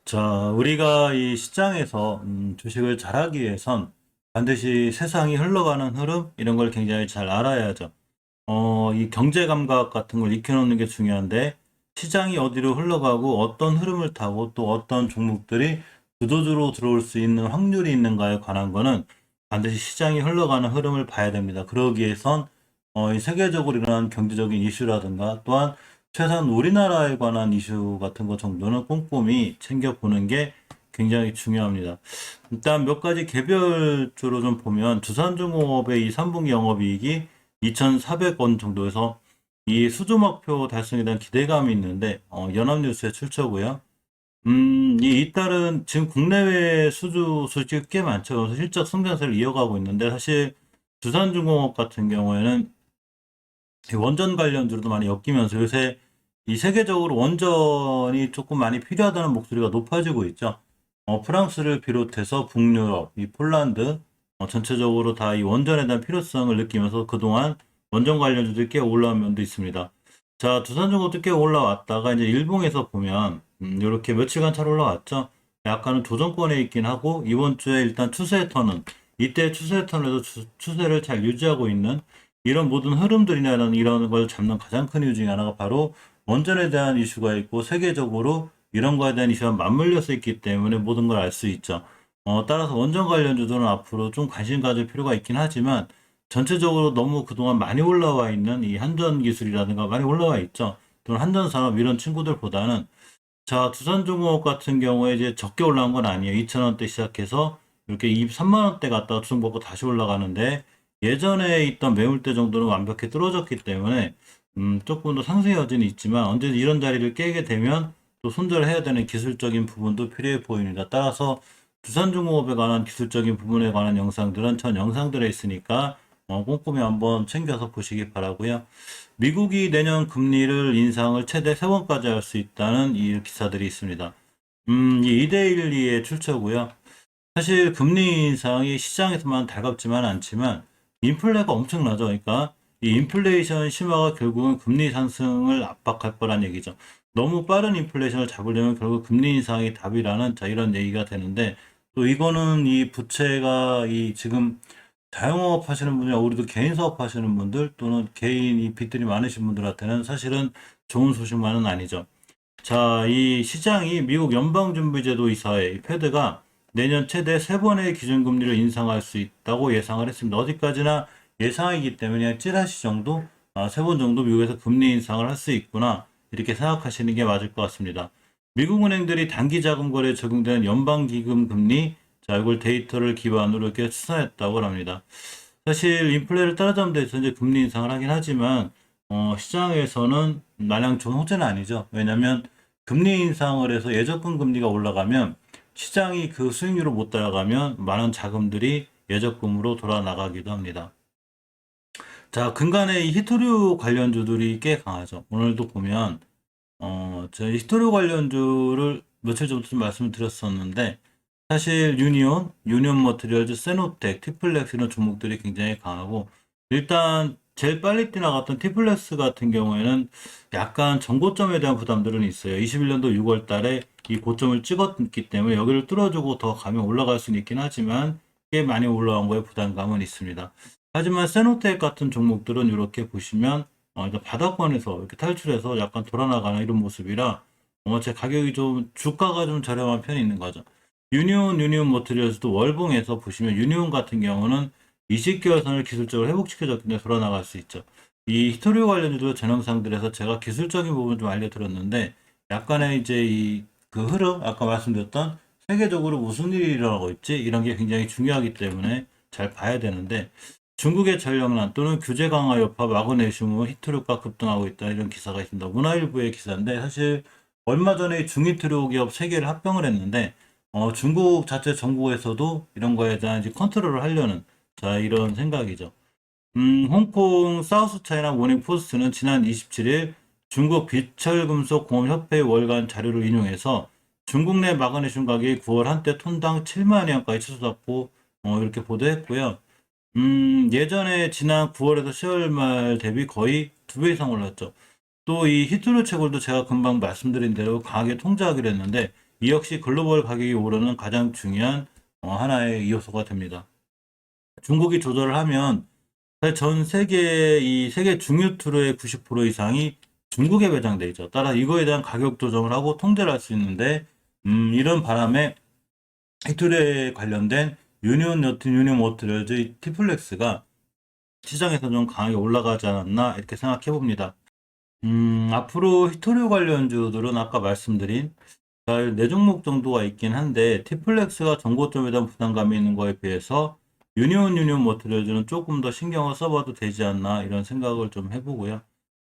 자, 우리가 이 시장에서 주식을 잘하기 위해선 반드시 세상이 흘러가는 흐름 이런 걸 굉장히 잘 알아야죠. 이 경제 감각 같은 걸 익혀놓는 게 중요한데 시장이 어디로 흘러가고 어떤 흐름을 타고 또 어떤 종목들이 주도주로 들어올 수 있는 확률이 있는가에 관한 거는 반드시 시장이 흘러가는 흐름을 봐야 됩니다. 그러기 위해선 이 세계적으로 일어난 경제적인 이슈라든가 또한 최소한 우리나라에 관한 이슈 같은 것 정도는 꼼꼼히 챙겨보는 게 굉장히 중요합니다. 일단 몇 가지 개별주로 좀 보면 두산중공업의 이 3분기 영업이익이 2,400원 정도에서 이 수주 목표 달성에 대한 기대감이 있는데 연합뉴스에 출처고요. 이달은 지금 국내외 수주 소식이 꽤 많죠. 그래서 실적 성장세를 이어가고 있는데 사실 두산중공업 같은 경우에는 이 원전 관련주로도 많이 엮이면서 요새 이 세계적으로 원전이 조금 많이 필요하다는 목소리가 높아지고 있죠. 프랑스를 비롯해서 북유럽, 이 폴란드, 전체적으로 다 이 원전에 대한 필요성을 느끼면서 그동안 원전 관련주들이 꽤 올라온 면도 있습니다. 자, 두산중공업도 꽤 올라왔다가 이제 일봉에서 보면 이렇게 며칠간 잘 올라왔죠. 약간은 조정권에 있긴 하고 이번 주에 일단 추세 턴은 이때 추세 턴에도 추세를 잘 유지하고 있는 이런 모든 흐름들이나 이런 걸 잡는 가장 큰 이유 중에 하나가 바로 원전에 대한 이슈가 있고 세계적으로 이런 거에 대한 이슈가 맞물려서 있기 때문에 모든 걸 알 수 있죠. 따라서 원전 관련주들은 앞으로 좀 관심 가질 필요가 있긴 하지만 전체적으로 너무 그동안 많이 올라와 있는 이 한전 기술이라든가 많이 올라와 있죠. 또는 한전 산업 이런 친구들보다는 자, 두산중공업 같은 경우에 이제 적게 올라온 건 아니에요. 2,000원대 시작해서 이렇게 23만 원대 갔다가 주춤 먹고 다시 올라가는데 예전에 있던 매물대 정도는 완벽히 뚫어졌기 때문에 조금 더 상승의 여지는 있지만 언제든 이런 자리를 깨게 되면 또 손절해야 되는 기술적인 부분도 필요해 보입니다. 따라서 두산중공업에 관한 기술적인 부분에 관한 영상들은 전 영상들에 있으니까 꼼꼼히 한번 챙겨서 보시기 바라고요. 미국이 내년 금리를 인상을 최대 3번까지 할 수 있다는 이 기사들이 있습니다. 이 이데일리의 출처고요. 사실 금리 인상이 시장에서만 달갑지만 않지만 인플레가 엄청나죠. 그러니까 이 인플레이션 심화가 결국은 금리 상승을 압박할 거란 얘기죠. 너무 빠른 인플레이션을 잡으려면 결국 금리 인상이 답이라는 자 이런 얘기가 되는데 또 이거는 이 부채가 이 지금 자영업 하시는 분이나 우리도 개인 사업 하시는 분들 또는 개인 이 빚들이 많으신 분들한테는 사실은 좋은 소식만은 아니죠. 자, 이 시장이 미국 연방준비제도 이사회 이 패드가 내년 최대 3번의 기준금리를 인상할 수 있다고 예상을 했습니다. 어디까지나 예상이기 때문에 그냥 찌라시 정도, 3번 정도 미국에서 금리 인상을 할 수 있구나 이렇게 생각하시는 게 맞을 것 같습니다. 미국 은행들이 단기 자금 거래에 적용되는 연방기금 금리, 자, 이걸 데이터를 기반으로 이렇게 추산했다고 합니다. 사실 인플레를 따라잡는 데 있어서 이제 금리 인상을 하긴 하지만 시장에서는 마냥 좋은 호재는 아니죠. 왜냐하면 금리 인상을 해서 예적금 금리가 올라가면 시장이 그 수익률을 못 따라가면 많은 자금들이 예적금으로 돌아 나가기도 합니다. 자, 근간에 이 히토류 관련주들이 꽤 강하죠. 오늘도 보면 저희 히토류 관련주를 며칠 전부터 좀 말씀을 드렸었는데 사실 유니온 머티리얼즈, 세노텍, 티플렉스 이런 종목들이 굉장히 강하고 일단 제일 빨리 뛰어나갔던 티플렉스 같은 경우에는 약간 전고점에 대한 부담들은 있어요. 21년도 6월 달에 이 고점을 찍었기 때문에 여기를 뚫어주고 더 가면 올라갈 수는 있긴 하지만 꽤 많이 올라온 거에 부담감은 있습니다. 하지만 세노텍 같은 종목들은 이렇게 보시면 이제 바닥권에서 이렇게 탈출해서 약간 돌아나가는 이런 모습이라 제 가격이 좀 주가가 좀 저렴한 편이 있는 거죠. 유니온 머티리얼스도 월봉에서 보시면 유니온 같은 경우는 20개월 선을 기술적으로 회복시켜줬기 때문에 돌아나갈 수 있죠. 이 히토류 관련주도 전 영상들에서 제가 기술적인 부분 좀 알려드렸는데 약간의 이제 이 그 흐름 아까 말씀드렸던 세계적으로 무슨 일이 일어나고 있지 이런 게 굉장히 중요하기 때문에 잘 봐야 되는데 중국의 전력난 또는 규제 강화 여파 마그네슘은 히토류가 급등하고 있다 이런 기사가 있습니다. 문화일보의 기사인데 사실 얼마 전에 중히토류 기업 3개를 합병을 했는데 중국 자체 정부에서도 이런 거에 대한 이제 컨트롤을 하려는 자 이런 생각이죠. 홍콩 사우스차이나 모닝포스트는 지난 27일 중국 비철금속공업협회 월간 자료를 인용해서 중국 내 마그네슘 가격이 9월 한때 톤당 7만 위안까지 치솟았고 이렇게 보도했고요. 예전에 지난 9월에서 10월 말 대비 거의 2배 이상 올랐죠. 또 이 히토류 채굴도 제가 금방 말씀드린 대로 강하게 통제하기로 했는데 이 역시 글로벌 가격이 오르는 가장 중요한 하나의 요소가 됩니다. 중국이 조절을 하면 사실 전 세계 이 세계 중유투르의 90% 이상이 중국에 배당돼 있죠. 따라 이거에 대한 가격 조정을 하고 통제를 할 수 있는데 이런 바람에 히투르에 관련된 유니온 여튼 유니온 모터즈 티플렉스가 시장에서 좀 강하게 올라가지 않았나 이렇게 생각해 봅니다. 앞으로 히토류 관련주들은 아까 말씀드린 네 종목 정도가 있긴 한데 티플렉스가 정고점에 대한 부담감이 있는 거에 비해서 유니온 모터리얼즈는 조금 더 신경을 써봐도 되지 않나 이런 생각을 좀 해보고요.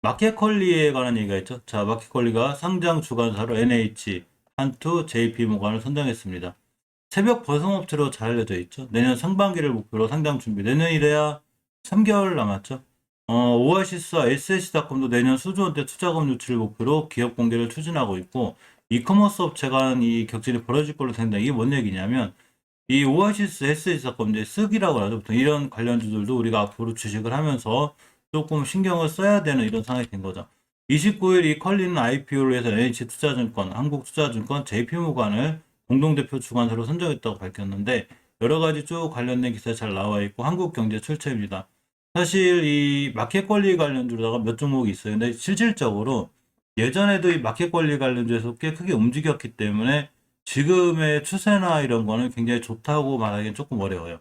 마켓컬리에 관한 얘기가 있죠. 자, 마켓컬리가 상장 주관사로 NH, 한투, JP모간을 선정했습니다. 새벽 배송업체로 잘 알려져 있죠. 내년 상반기를 목표로 상장 준비. 내년이래야 3개월 남았죠. 오아시스와 SS닷컴도 내년 수조원대 투자금 유치를 목표로 기업 공개를 추진하고 있고 이커머스 업체 간 이 격진이 벌어질 걸로 생각다. 이게 뭔 얘기냐면 이 오아시스 SS닷컴 이제 쓱이라고 하죠. 보통 이런 관련주들도 우리가 앞으로 주식을 하면서 조금 신경을 써야 되는 이런 상황이 된 거죠. 29일 이 컬리는 IPO를 해서 NH투자증권, 한국투자증권, JP모간을 공동대표 주관사로 선정했다고 밝혔는데 여러 가지 쭉 관련된 기사 잘 나와 있고 한국경제 출처입니다. 사실 이 마켓 관리 관련주로다가 몇 종목이 있어요. 근데 실질적으로 예전에도 이 마켓 관리 관련주에서 꽤 크게 움직였기 때문에 지금의 추세나 이런 거는 굉장히 좋다고 말하기는 조금 어려워요.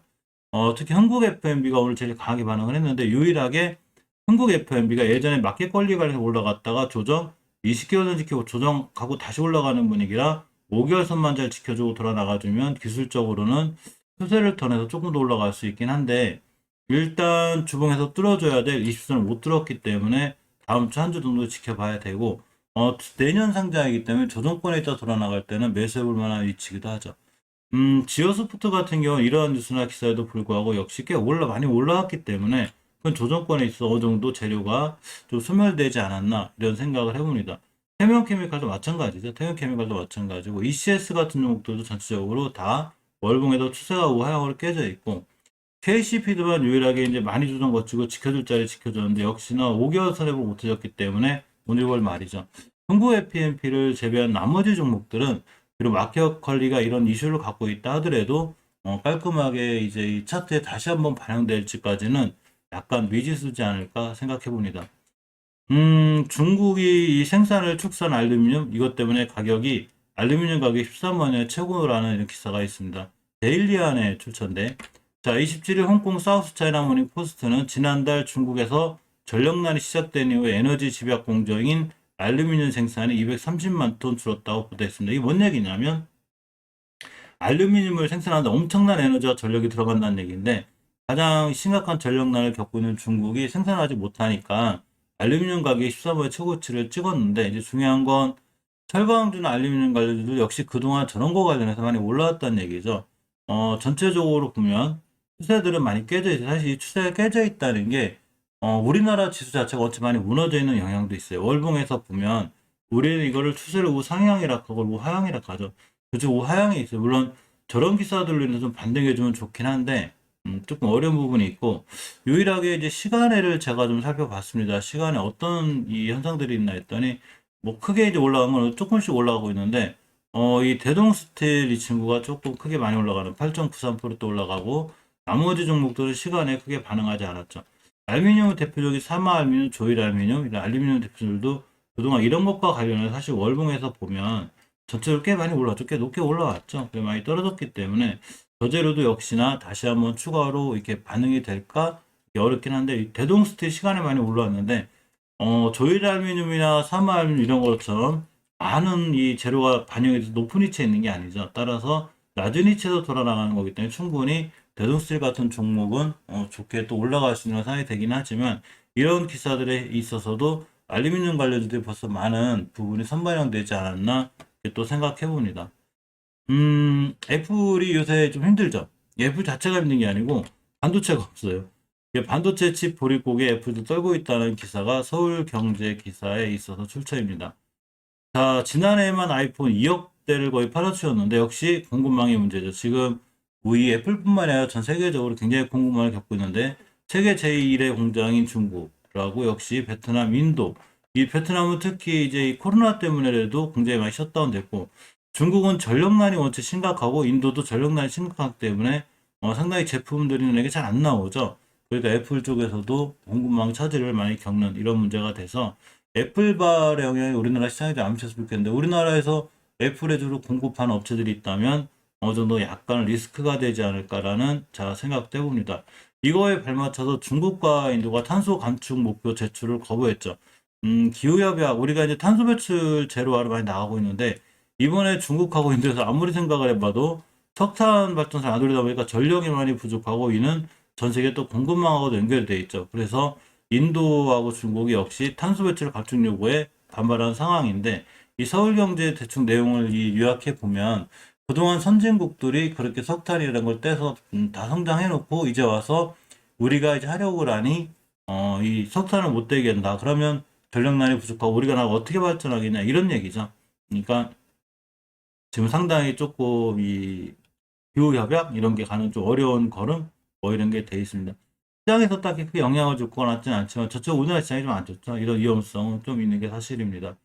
특히 한국 FMB가 오늘 제일 강하게 반응을 했는데 유일하게 한국 FMB가 예전에 마켓 관리 관련해서 올라갔다가 조정 20개월 전 지키고 조정하고 다시 올라가는 분위기라 5개월 선만 잘 지켜주고 돌아 나가주면 기술적으로는 추세를 턴해서 조금 더 올라갈 수 있긴 한데 일단 주봉에서 뚫어줘야 될 20선을 못 뚫었기 때문에 다음 주 한 주 정도 지켜봐야 되고 내년 상장이기 때문에 조정권에 있다 돌아 나갈 때는 매수해볼 만한 위치이기도 하죠. 지오스포트 같은 경우는 이러한 뉴스나 기사에도 불구하고 역시 꽤 많이 올라왔기 때문에 그건 조정권에 있어 어느 정도 재료가 좀 소멸되지 않았나 이런 생각을 해봅니다. 태명케미칼도 마찬가지죠. 태명케미칼도 마찬가지고 ECS 같은 종목들도 전체적으로 다 월봉에도 추세가 우하향으로 깨져 있고 KCP도만 유일하게 이제 많이 조정 거치고 지켜줄 자리 지켜줬는데 역시나 5개월 선회복 못해줬기 때문에 오늘 걸 말이죠. 한국 FMP를 제외한 나머지 종목들은 그리고 마켓 관리가 이런 이슈를 갖고 있다 하더라도 깔끔하게 이제 이 차트에 다시 한번 반영될지까지는 약간 미지수지 않을까 생각해 봅니다. 중국이 이 생산을 축소한 알루미늄 이것 때문에 가격이 알루미늄 가격이 13만 원의 최고라는 이런 기사가 있습니다. 데일리안에 출처인데 자 27일 홍콩 사우스 차이나 모닝 포스트는 지난달 중국에서 전력난이 시작된 이후에 에너지 집약 공정인 알루미늄 생산이 230만 톤 줄었다고 보도했습니다. 이게 뭔 얘기냐면 알루미늄을 생산하는데 엄청난 에너지와 전력이 들어간다는 얘기인데 가장 심각한 전력난을 겪고 있는 중국이 생산하지 못하니까 알루미늄 가격이 13월에 최고치를 찍었는데 이제 중요한 건 철강주나 알루미늄 관련주도 역시 그동안 저런 거 관련해서 많이 올라왔다는 얘기죠. 전체적으로 보면 추세들은 많이 깨져 있어요. 사실 이 추세가 깨져 있다는 게 우리나라 지수 자체가 어찌 많이 무너져 있는 영향도 있어요. 월봉에서 보면 우리는 이거를 추세를 우상향이라 하고 우하향이라 하죠. 그죠? 우하향이 있어요. 물론 저런 기사들로 인해서 좀 반등해주면 좋긴 한데 조금 어려운 부분이 있고 유일하게 이제 시간애를 제가 좀 살펴봤습니다. 시간에 어떤 이 현상들이 있나 했더니 뭐 크게 이제 올라간 건 조금씩 올라가고 있는데 이 대동스틸 이 친구가 조금 크게 많이 올라가는 8.93%또 올라가고 나머지 종목들은 시간에 크게 반응하지 않았죠. 알루미늄 대표적인 사마 알루미늄, 조일 알루미늄 이런 알루미늄 대표들도 그동안 이런 것과 관련해서 사실 월봉에서 보면 전체적으로 꽤 많이 올라왔죠. 꽤 높게 올라왔죠. 꽤 많이 떨어졌기 때문에 저재료도 역시나 다시 한번 추가로 이렇게 반응이 될까 어렵긴 한데 대동스틸 시간에 많이 올라왔는데 조일 알루미늄이나 사마 알루미늄 이런 것처럼 많은 이 재료가 반영이 돼서 높은 위치에 있는 게 아니죠. 따라서 낮은 위치에서 돌아나가는 거기 때문에 충분히 대동스틸 같은 종목은 좋게 또 올라갈 수 있는 상황이 되긴 하지만 이런 기사들에 있어서도 알루미늄 관련주들이 벌써 많은 부분이 선반영되지 않았나 또 생각해 봅니다. 애플이 요새 좀 힘들죠. 애플 자체가 힘든 게 아니고 반도체가 없어요. 반도체 칩 보릿고개 애플도 떨고 있다는 기사가 서울경제 기사에 있어서 출처입니다. 자, 지난해에만 아이폰 2억 대를 거의 팔아치웠는데 역시 공급망의 문제죠. 지금 이 애플뿐만 아니라 전 세계적으로 굉장히 공급망을 겪고 있는데 세계 제1의 공장인 중국하고 역시 베트남, 인도 이 베트남은 특히 이제 이 코로나 때문에라도 굉장히 많이 셧다운 됐고 중국은 전력난이 원체 심각하고 인도도 전력난이 심각하기 때문에 상당히 제품들이 눈에게 잘 안 나오죠. 그러니까 애플 쪽에서도 공급망 차질을 많이 겪는 이런 문제가 돼서 애플발의 영향이 우리나라 시장에 좀 안 미쳤으면 좋겠는데 우리나라에서 애플에 주로 공급하는 업체들이 있다면 어느 정도 약간 리스크가 되지 않을까라는 자 생각도 해봅니다. 이거에 발맞춰서 중국과 인도가 탄소 감축 목표 제출을 거부했죠. 기후협약 우리가 이제 탄소 배출 제로화로 많이 나가고 있는데 이번에 중국하고 인도에서 아무리 생각을 해봐도 석탄 발전소를 안 돌리다 보니까 전력이 많이 부족하고 이는 전 세계 또 공급망하고도 연결돼 있죠. 그래서 인도하고 중국이 역시 탄소 배출 감축 요구에 반발한 상황인데 이 서울경제 대충 내용을 요약해 보면 그동안 선진국들이 그렇게 석탄이라는 걸 떼서 다 성장해놓고 이제 와서 우리가 이제 하려고 하니 이 석탄을 못 떼게 한다. 그러면 전력난이 부족하고 우리가 나 어떻게 발전하겠냐 이런 얘기죠. 그러니까 지금 상당히 조금 이 기후협약 이런 게 가는 좀 어려운 걸음 뭐 이런 게 돼 있습니다. 시장에서 딱히 크게 영향을 줄 것 같지는 않지만 저쪽 우리나라 시장이 좀 안 좋죠. 이런 위험성은 좀 있는 게 사실입니다.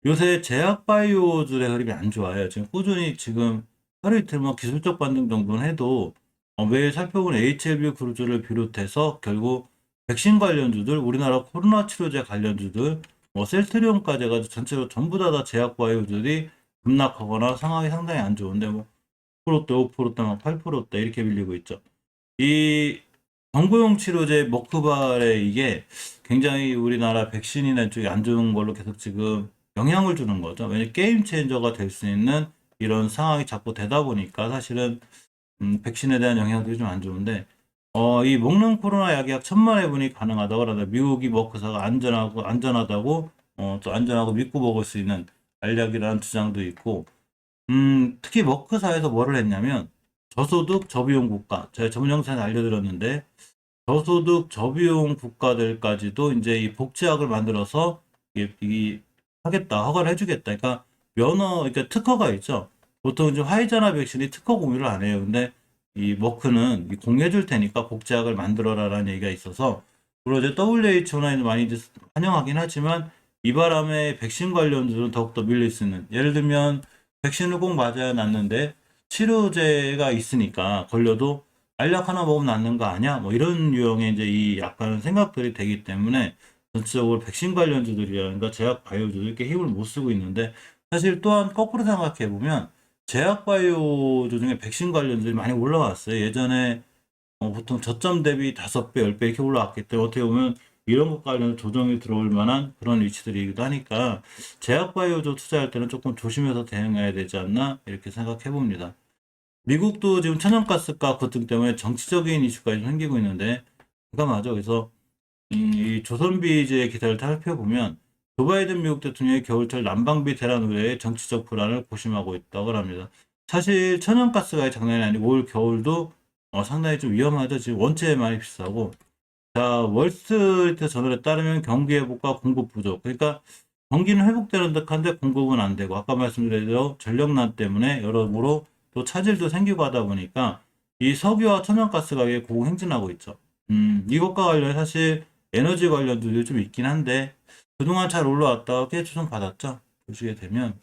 요새 제약 바이오들의 흐름이 안 좋아요. 지금 꾸준히 지금 하루 이틀 뭐 기술적 반등 정도는 해도 매일 살펴본 HLB 그룹주를 비롯해서 결국 백신 관련주들, 우리나라 코로나 치료제 관련주들, 뭐 셀트리온까지 해가지고 전체로 전부 다 제약 바이오들이 급락하거나 상황이 상당히 안 좋은데 뭐 10%대, 5%대, 막 8%대 이렇게 밀리고 있죠. 이 경구용 치료제 머크발에 이게 굉장히 우리나라 백신이나 쪽이 안 좋은 걸로 계속 지금 영향을 주는 거죠. 왜냐면 게임 체인저가 될 수 있는 이런 상황이 자꾸 되다 보니까 사실은 백신에 대한 영향들이 좀 안 좋은데 이 먹는 코로나 약이 약 1,000만 회분이 가능하다고 그러다 미국이 머크사가 안전하다고 또 안전하고 믿고 먹을 수 있는 알약이라는 주장도 있고 특히 머크사에서 뭐를 했냐면 저소득 저비용 국가 제가 전문 영상에 알려드렸는데 저소득 저비용 국가들까지도 이제 이 복제약을 만들어서 이 하겠다 허가를 해주겠다. 그러니까 그러니까 특허가 있죠. 보통 이제 화이자나 백신이 특허 공유를 안 해요. 근데 이 머크는 공유해 줄 테니까 복제약을 만들어라라는 얘기가 있어서 물론 이제 WHO나 많이 이제 환영하긴 하지만 이 바람에 백신 관련주는 더욱더 밀릴 수 있는 예를 들면 백신을 꼭 맞아야 낫는데 치료제가 있으니까 걸려도 알약 하나 먹으면 낫는 거 아니야? 뭐 이런 유형의 이제 이 약간 생각들이 되기 때문에 전체적으로 백신 관련주들이라든가 제약 바이오주들 이렇게 힘을 못 쓰고 있는데 사실 또한 거꾸로 생각해 보면 제약 바이오주 중에 백신 관련주들이 많이 올라왔어요. 예전에 보통 저점 대비 5배, 10배 이렇게 올라왔기 때문에 어떻게 보면 이런 것 관련 조정이 들어올 만한 그런 위치들이기도 하니까 제약 바이오주 투자할 때는 조금 조심해서 대응해야 되지 않나 이렇게 생각해 봅니다. 미국도 지금 천연가스가 급등 때문에 정치적인 이슈가 좀 생기고 있는데 그가 맞아. 그래서 이 조선비제의 기사를 살펴보면 조 바이든 미국 대통령이 겨울철 난방비 대란 우려에 정치적 불안을 고심하고 있다고 합니다. 사실 천연가스가 장난이 아니고 올 겨울도 상당히 좀 위험하죠. 지금 원체에 많이 비싸고 자 월스트리트 저널에 따르면 경기 회복과 공급 부족 그러니까 경기는 회복되는 듯한데 공급은 안 되고 아까 말씀드린 대로 전력난 때문에 여러모로 또 차질도 생기고 하다 보니까 이 석유와 천연가스 가격이 고공행진하고 있죠. 이것과 관련해 사실 에너지 관련도 좀 있긴 한데 그동안 잘 올라왔다가 꽤 조정 받았죠. 보시게 되면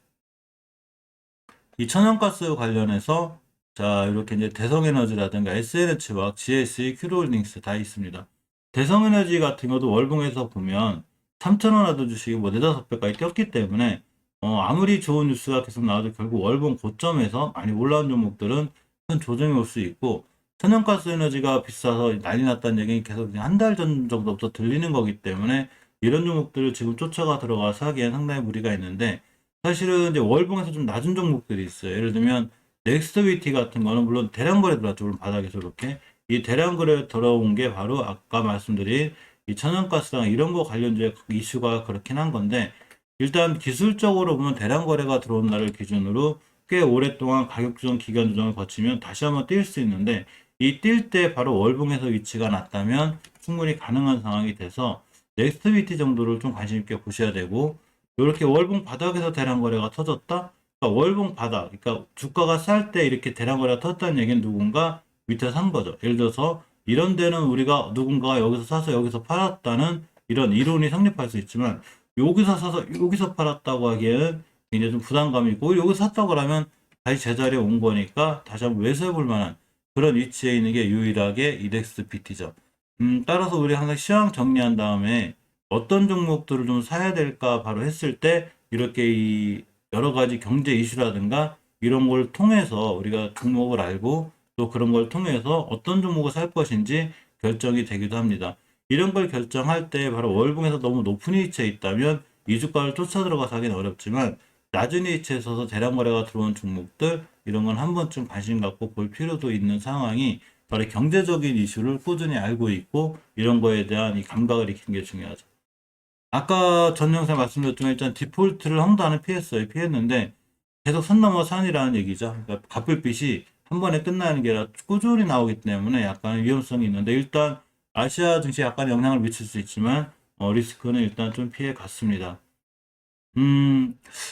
이 천연가스 관련해서 자 이렇게 이제 대성에너지라든가 SNH와 GSE, 큐홀딩스 다 있습니다. 대성에너지 같은 것도 월봉에서 보면 3,000원 하던 주식이 뭐 4, 5배까지 뛰었기 때문에 아무리 좋은 뉴스가 계속 나와도 결국 월봉 고점에서 많이 올라온 종목들은 큰 조정이 올 수 있고 천연가스 에너지가 비싸서 난리 났다는 얘기는 계속 한 달 전 정도부터 들리는 거기 때문에 이런 종목들을 지금 쫓아가 들어가서 하기엔 상당히 무리가 있는데 사실은 이제 월봉에서 좀 낮은 종목들이 있어요. 예를 들면 넥스트비티 같은 거는 물론 대량 거래 들어왔죠. 물론 바닥에서 이렇게 이 대량 거래 들어온 게 바로 아까 말씀드린 이 천연가스랑 이런 거 관련주의 이슈가 그렇긴 한 건데 일단 기술적으로 보면 대량 거래가 들어온 날을 기준으로 꽤 오랫동안 가격 조정 기간 조정을 거치면 다시 한번 뛸 수 있는데 이 뛸 때 바로 월봉에서 위치가 났다면 충분히 가능한 상황이 돼서 넥스트비티 정도를 좀 관심 있게 보셔야 되고 이렇게 월봉 바닥에서 대량 거래가 터졌다. 그러니까 월봉 바닥, 그러니까 주가가 쌀 때 이렇게 대량 거래가 터졌다는 얘기는 누군가 밑에 산 거죠. 예를 들어서 이런 데는 우리가 누군가가 여기서 사서 여기서 팔았다는 이런 이론이 성립할 수 있지만 여기서 사서 여기서 팔았다고 하기에는 굉장히 좀 부담감이 있고, 오히려 여기서 샀다 그러면 다시 제자리에 온 거니까 다시 한번 매수해 볼 만한 그런 위치에 있는 게 유일하게 이덱스 PT죠. 따라서 우리 항상 시황 정리한 다음에 어떤 종목들을 좀 사야 될까 바로 했을 때 이렇게 이 여러 가지 경제 이슈라든가 이런 걸 통해서 우리가 종목을 알고 또 그런 걸 통해서 어떤 종목을 살 것인지 결정이 되기도 합니다. 이런 걸 결정할 때 바로 월봉에서 너무 높은 위치에 있다면 이 주가를 쫓아 들어가서 하기는 어렵지만 낮은 위치에 서서 대량 거래가 들어온 종목들 이런 건 한 번쯤 관심 갖고 볼 필요도 있는 상황이 바로 경제적인 이슈를 꾸준히 알고 있고 이런 거에 대한 이 감각을 익히는 게 중요하죠. 아까 전 영상 말씀드렸지만 일단 디폴트를 헝다는 피했는데 계속 선 넘어 산이라는 얘기죠. 그러니까 갑불빛이 한 번에 끝나는 게 아니라 꾸준히 나오기 때문에 약간 위험성이 있는데 일단 아시아 증시에 약간 영향을 미칠 수 있지만 리스크는 일단 좀 피해 갔습니다.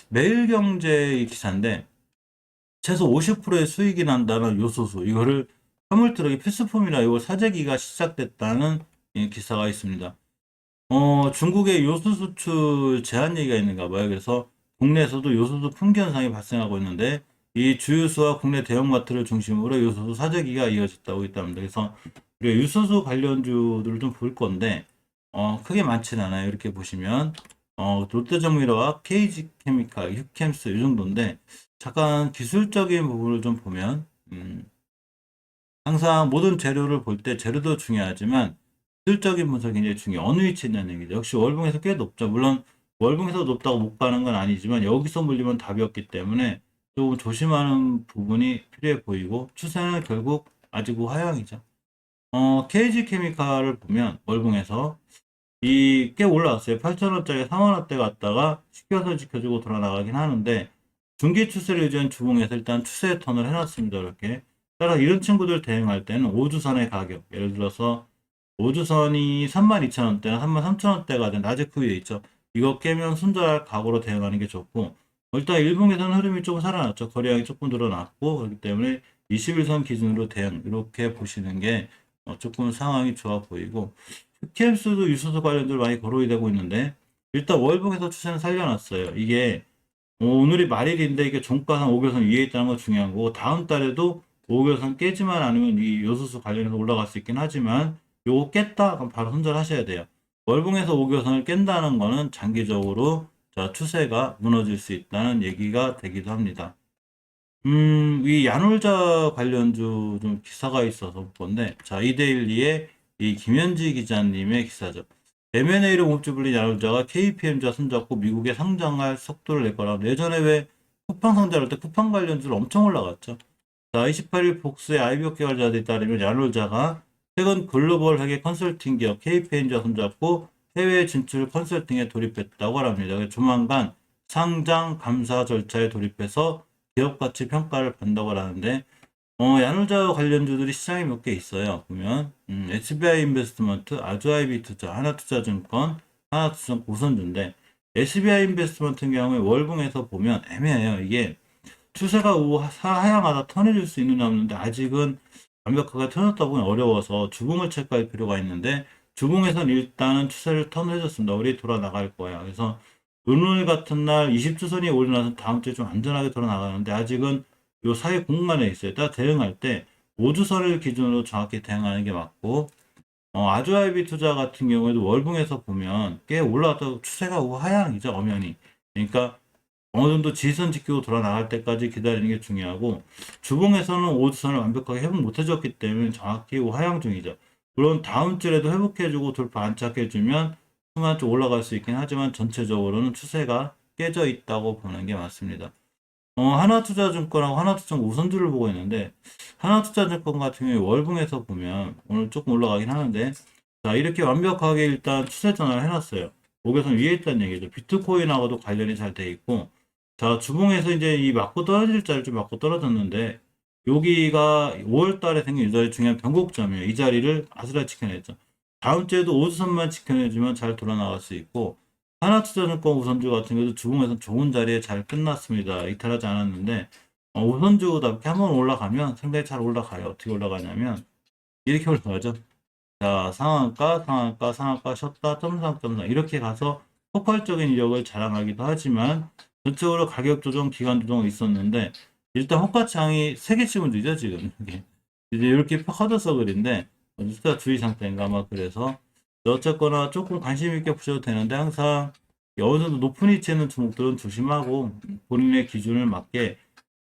매일경제 기사인데 최소 50%의 수익이 난다는 요소수 이거를 화물트럭이 필수품이라 이걸 사재기가 시작됐다는 기사가 있습니다. 중국의 요소 수출 제한 얘기가 있는가 봐요. 그래서 국내에서도 요소수 품귀 현상이 발생하고 있는데 이 주유소와 국내 대형마트를 중심으로 요소수 사재기가 이어졌다고 있답니다. 그래서 우리가 유소수 관련주들을 좀 볼 건데 크게 많지는 않아요. 이렇게 보시면 롯데정밀화와 KG케미칼, 휴캠스 이 정도인데 잠깐 기술적인 부분을 좀 보면 항상 모든 재료를 볼 때 재료도 중요하지만 기술적인 분석이 굉장히 중요해요. 어느 위치에 있냐는 얘기죠. 역시 월봉에서 꽤 높죠. 물론 월봉에서 높다고 못 가는 건 아니지만 여기서 물리면 답이 없기 때문에 조금 조심하는 부분이 필요해 보이고 추세는 결국 아직 우하향이죠. KG케미칼을 보면 월봉에서 이 꽤 올라왔어요. 8,000원짜리 3만원대 갔다가 시켜서 지켜주고 돌아 나가긴 하는데 중기 추세를 유지한 주봉에서 일단 추세 턴을 해놨습니다. 이렇게. 따라 이런 친구들 대응할 때는 5주선의 가격, 예를 들어서 5주선이 32,000원대나 33,000원대가 된 낮에 쿠이에 있죠. 이거 깨면 손절 각오로 대응하는 게 좋고 일단 일봉에서는 흐름이 조금 살아났죠. 거래량이 조금 늘어났고 그렇기 때문에 21선 기준으로 대응 이렇게 보시는 게 조금 상황이 좋아 보이고 흑캠스도 유소수 관련들 많이 거론이 되고 있는데 일단 월봉에서 추세는 살려놨어요. 이게 오늘이 말일인데 이게 종가상 5개선 위에 있다는 건 중요한 거고 다음 달에도 5개선 깨지만 않으면 이 요소수 관련해서 올라갈 수 있긴 하지만 요거 깼다 그럼 바로 손절하셔야 돼요. 월봉에서 5개선을 깬다는 거는 장기적으로 자 추세가 무너질 수 있다는 얘기가 되기도 합니다. 이 야놀자 관련주 좀 기사가 있어서 볼 건데, 자, 이데일리의 이 김현지 기자님의 기사죠. M&A로 몸집 불린 야놀자가 KPM자 손잡고 미국에 상장할 속도를 낼 거라. 예전에 왜 쿠팡 상장할 때 쿠팡 관련주를 엄청 올라갔죠. 자, 28일 폭스의 아이비오 개발자들에 따르면 야놀자가 최근 글로벌 회계 컨설팅 기업 KPM자 손잡고 해외 진출 컨설팅에 돌입했다고 합니다. 조만간 상장 감사 절차에 돌입해서 기업 가치 평가를 받는다고 하는데 야놀자 관련주들이 시장에 몇 개 있어요. 보면 SBI 인베스트먼트, 아주아이비 투자, 하나투자증권, 하나투자증권 우선주인데 SBI 인베스트먼트 같은 경우에 월봉에서 보면 애매해요. 이게 추세가 하향하다 턴해줄 수 있느냐 없는데 아직은 완벽하게 턴했다 보면 어려워서 주봉을 체크할 필요가 있는데 주봉에서는 일단은 추세를 턴해줬습니다. 우리 돌아 나갈 거야. 그래서 오늘 같은 날 20주선이 올려놔서 다음 주에 좀 안전하게 돌아 나가는데 아직은 요 사이 공간에 있어요. 딱 대응할 때 5주선을 기준으로 정확히 대응하는 게 맞고 아주아이비 투자 같은 경우에도 월봉에서 보면 꽤 올라왔다 추세가 하향이죠. 엄연히. 그러니까 어느 정도 지선 지키고 돌아 나갈 때까지 기다리는 게 중요하고 주봉에서는 5주선을 완벽하게 회복 못 해줬기 때문에 정확히 하향 중이죠. 물론 다음 주에도 회복해주고 돌파 안착해주면 수만 좀 올라갈 수 있긴 하지만 전체적으로는 추세가 깨져 있다고 보는 게 맞습니다. 하나투자증권하고 하나투자증권 우선주를 보고 있는데 하나투자증권 같은 경우에 월봉에서 보면 오늘 조금 올라가긴 하는데 자 이렇게 완벽하게 일단 추세 전환을 해놨어요. 5개선 위에 있다는 얘기죠. 비트코인하고도 관련이 잘 돼 있고 자 주봉에서 이제 이 맞고 떨어질 자리를 좀 맞고 떨어졌는데 여기가 5월 달에 생긴 이 자리 중요한 변곡점이에요. 이 자리를 아슬아슬 지켜냈죠. 다음 주에도 5주선만 지켜내주면 잘 돌아 나갈 수 있고 하나투자증권 우선주 같은 경우도 주봉에서 좋은 자리에 잘 끝났습니다. 이탈하지 않았는데 우선주답게 한번 올라가면 상당히 잘 올라가요. 어떻게 올라가냐면 이렇게 올라가죠. 자 상한가 상한가 상한가 쉬었다 점상 점상 이렇게 가서 폭발적인 이력을 자랑하기도 하지만 전체적으로 가격 조정, 기간 조정이 있었는데 일단 호가창이 3개씩은 늦어 지금 이게 이제 이렇게 커져서 그런데 숫자 주의 상태인가 아마 그래서 어쨌거나 조금 관심 있게 보셔도 되는데 항상 어느 정도 높은 위치에 있는 종목들은 조심하고 본인의 기준을 맞게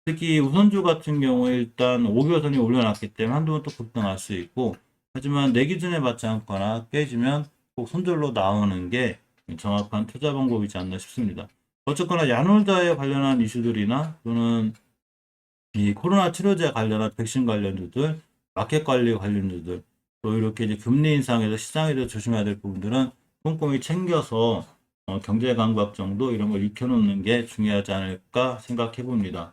특히 우선주 같은 경우에 일단 5개월선이 올려놨기 때문에 한두 번 또 급등할 수 있고 하지만 내 기준에 맞지 않거나 깨지면 꼭 손절로 나오는 게 정확한 투자 방법이지 않나 싶습니다. 어쨌거나 야놀자에 관련한 이슈들이나 또는 이 코로나 치료제 관련한 백신 관련주들, 마켓 관리 관련주들, 또 이렇게 이제 금리 인상에서 시장에 대해서 조심해야 될 부분들은 꼼꼼히 챙겨서 경제 감각 정도 이런 걸 익혀놓는 게 중요하지 않을까 생각해 봅니다.